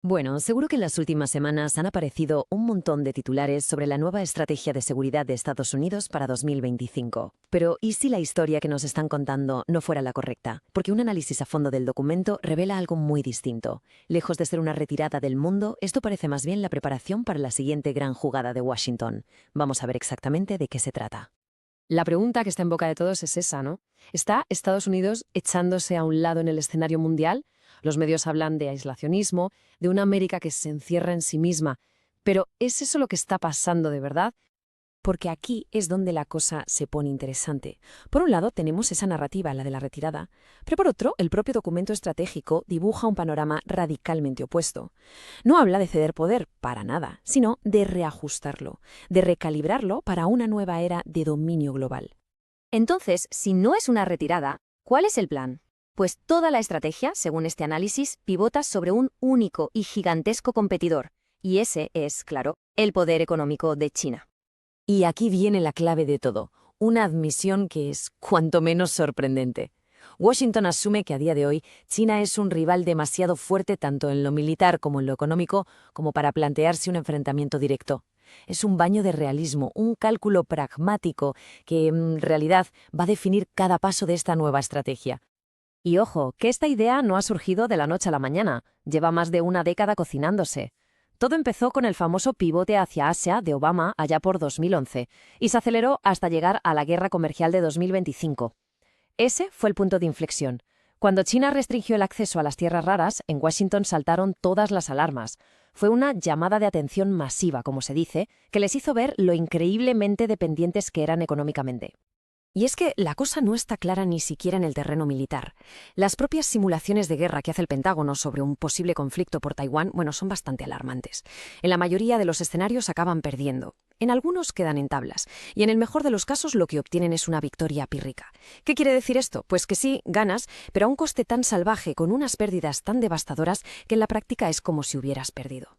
Bueno, seguro que en las últimas semanas han aparecido un montón de titulares sobre la nueva estrategia de seguridad de Estados Unidos para 2025. Pero, ¿y si la historia que nos están contando no fuera la correcta? Porque un análisis a fondo del documento revela algo muy distinto. Lejos de ser una retirada del mundo, esto parece más bien la preparación para la siguiente gran jugada de Washington. Vamos a ver exactamente de qué se trata. La pregunta que está en boca de todos es esa, ¿no? ¿Está Estados Unidos echándose a un lado en el escenario mundial? Los medios hablan de aislacionismo, de una América que se encierra en sí misma. Pero ¿es eso lo que está pasando de verdad? Porque aquí es donde la cosa se pone interesante. Por un lado, tenemos esa narrativa, la de la retirada, pero por otro, el propio documento estratégico dibuja un panorama radicalmente opuesto. No habla de ceder poder, para nada, sino de reajustarlo, de recalibrarlo para una nueva era de dominio global. Entonces, si no es una retirada, ¿cuál es el plan? Pues toda la estrategia, según este análisis, pivota sobre un único y gigantesco competidor, y ese es, claro, el poder económico de China. Y aquí viene la clave de todo, una admisión que es cuanto menos sorprendente. Washington asume que a día de hoy China es un rival demasiado fuerte tanto en lo militar como en lo económico como para plantearse un enfrentamiento directo. Es un baño de realismo, un cálculo pragmático que en realidad va a definir cada paso de esta nueva estrategia. Y ojo, que esta idea no ha surgido de la noche a la mañana, lleva más de una década cocinándose. Todo empezó con el famoso pivote hacia Asia de Obama allá por 2011 y se aceleró hasta llegar a la guerra comercial de 2025. Ese fue el punto de inflexión. Cuando China restringió el acceso a las tierras raras, en Washington saltaron todas las alarmas. Fue una llamada de atención masiva, como se dice, que les hizo ver lo increíblemente dependientes que eran económicamente. Y es que la cosa no está clara ni siquiera en el terreno militar. Las propias simulaciones de guerra que hace el Pentágono sobre un posible conflicto por Taiwán, son bastante alarmantes. En la mayoría de los escenarios acaban perdiendo. En algunos quedan en tablas. Y en el mejor de los casos lo que obtienen es una victoria pírrica. ¿Qué quiere decir esto? Pues que sí, ganas, pero a un coste tan salvaje, con unas pérdidas tan devastadoras, que en la práctica es como si hubieras perdido.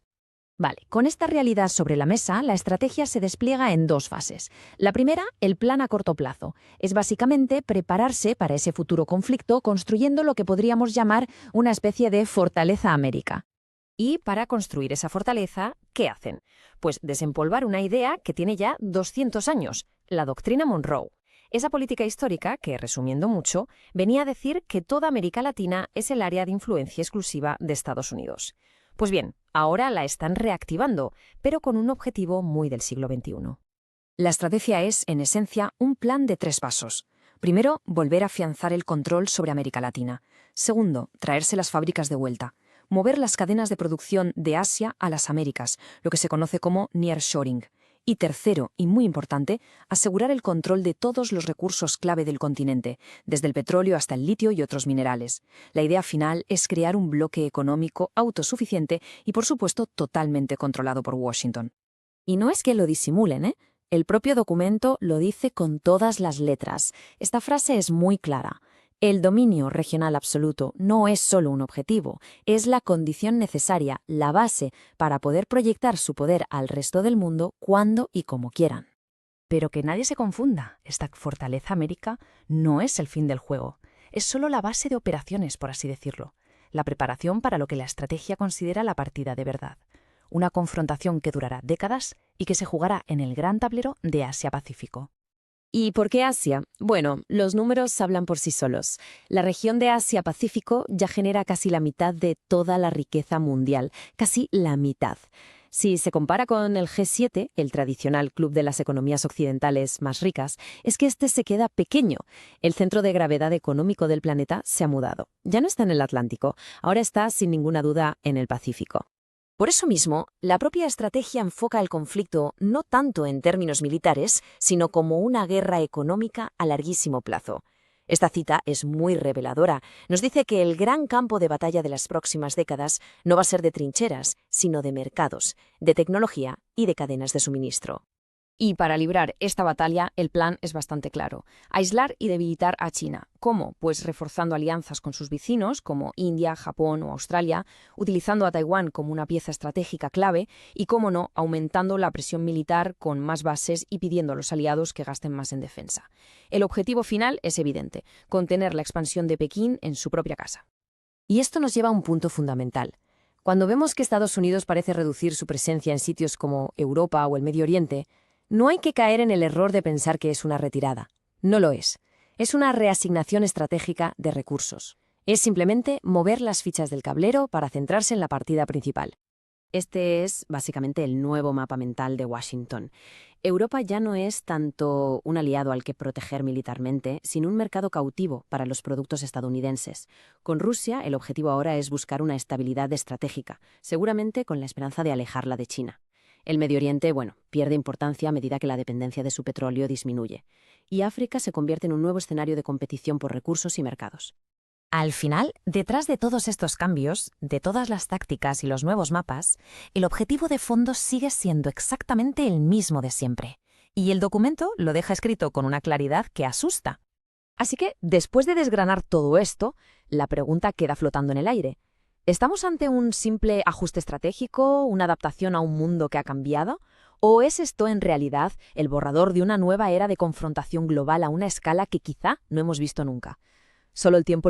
Vale, con esta realidad sobre la mesa, la estrategia se despliega en dos fases. La primera, el plan a corto plazo. Es básicamente prepararse para ese futuro conflicto construyendo lo que podríamos llamar una especie de fortaleza América. Y para construir esa fortaleza, ¿qué hacen? Pues desempolvar una idea que tiene ya 200 años, la doctrina Monroe. Esa política histórica, que resumiendo mucho, venía a decir que toda América Latina es el área de influencia exclusiva de Estados Unidos. Pues bien, ahora la están reactivando, pero con un objetivo muy del siglo XXI. La estrategia es, en esencia, un plan de 3 pasos. Primero, volver a afianzar el control sobre América Latina. Segundo, traerse las fábricas de vuelta. Mover las cadenas de producción de Asia a las Américas, lo que se conoce como nearshoring. Y tercero, y muy importante, asegurar el control de todos los recursos clave del continente, desde el petróleo hasta el litio y otros minerales. La idea final es crear un bloque económico autosuficiente y, por supuesto, totalmente controlado por Washington. Y no es que lo disimulen, ¿eh? El propio documento lo dice con todas las letras. Esta frase es muy clara. El dominio regional absoluto no es solo un objetivo, es la condición necesaria, la base para poder proyectar su poder al resto del mundo cuando y como quieran. Pero que nadie se confunda, esta fortaleza América no es el fin del juego, es solo la base de operaciones, por así decirlo, la preparación para lo que la estrategia considera la partida de verdad, una confrontación que durará décadas y que se jugará en el gran tablero de Asia-Pacífico. ¿Y por qué Asia? Bueno, los números hablan por sí solos. La región de Asia-Pacífico ya genera casi la mitad de toda la riqueza mundial, casi la mitad. Si se compara con el G7, el tradicional club de las economías occidentales más ricas, es que este se queda pequeño. El centro de gravedad económico del planeta se ha mudado. Ya no está en el Atlántico, ahora está sin ninguna duda en el Pacífico. Por eso mismo, la propia estrategia enfoca el conflicto no tanto en términos militares, sino como una guerra económica a larguísimo plazo. Esta cita es muy reveladora. Nos dice que el gran campo de batalla de las próximas décadas no va a ser de trincheras, sino de mercados, de tecnología y de cadenas de suministro. Y para librar esta batalla, el plan es bastante claro. Aislar y debilitar a China. ¿Cómo? Pues reforzando alianzas con sus vecinos, como India, Japón o Australia, utilizando a Taiwán como una pieza estratégica clave y, cómo no, aumentando la presión militar con más bases y pidiendo a los aliados que gasten más en defensa. El objetivo final es evidente, contener la expansión de Pekín en su propia casa. Y esto nos lleva a un punto fundamental. Cuando vemos que Estados Unidos parece reducir su presencia en sitios como Europa o el Medio Oriente, no hay que caer en el error de pensar que es una retirada. No lo es. Es una reasignación estratégica de recursos. Es simplemente mover las fichas del tablero para centrarse en la partida principal. Este es básicamente el nuevo mapa mental de Washington. Europa ya no es tanto un aliado al que proteger militarmente, sino un mercado cautivo para los productos estadounidenses. Con Rusia, el objetivo ahora es buscar una estabilidad estratégica, seguramente con la esperanza de alejarla de China. El Medio Oriente, pierde importancia a medida que la dependencia de su petróleo disminuye. Y África se convierte en un nuevo escenario de competición por recursos y mercados. Al final, detrás de todos estos cambios, de todas las tácticas y los nuevos mapas, el objetivo de fondo sigue siendo exactamente el mismo de siempre. Y el documento lo deja escrito con una claridad que asusta. Así que, después de desgranar todo esto, la pregunta queda flotando en el aire. ¿Estamos ante un simple ajuste estratégico, una adaptación a un mundo que ha cambiado? ¿O es esto en realidad el borrador de una nueva era de confrontación global a una escala que quizá no hemos visto nunca? Solo el tiempo lo